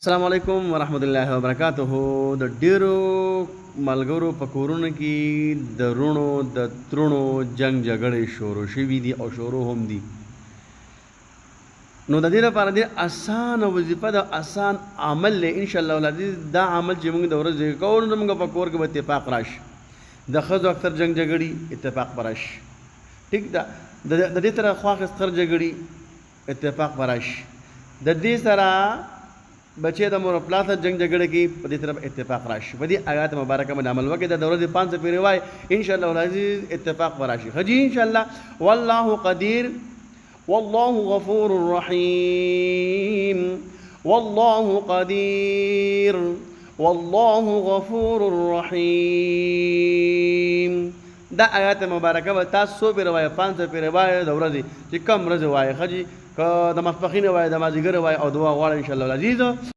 السلام علیکم ورحمۃ اللہ وبرکاتہ. د ډیرو ملګرو په کورونو کې د رونو د ترونو جنگ جګړې شروع شوي دي او شروع هم دي. نو د دې لپاره د اسان وظیفه د اسان عمل له ان شاء الله العزیز دا عمل چې موږ د ورځې کوو نو موږ په کور کې به اتفاق راشي. د ښځو اکثر جنگ جګړې اتفاق براشي. ټیک ده. د دې سره خواخستر جګړې اتفاق براشي. د دې سره بچے د مور پلاس جنگ جګړه کې په دې طرف اتفاق راشي. په دې آیات مبارکه باندې عمل وکړي د ورځې 500 پیری وای ان شاء الله العزیز اتفاق براشي. خجی ان شاء الله والله قدیر والله غفور رحیم والله قدیر والله غفور رحیم. دا آیات مبارکه به تاسو به روایت 500 پیری وای د ورځې چې کم ورځې وای خجی که د ماسپخین وای د مازیګر وای او دعا غواړئ ان شاء الله العزیز.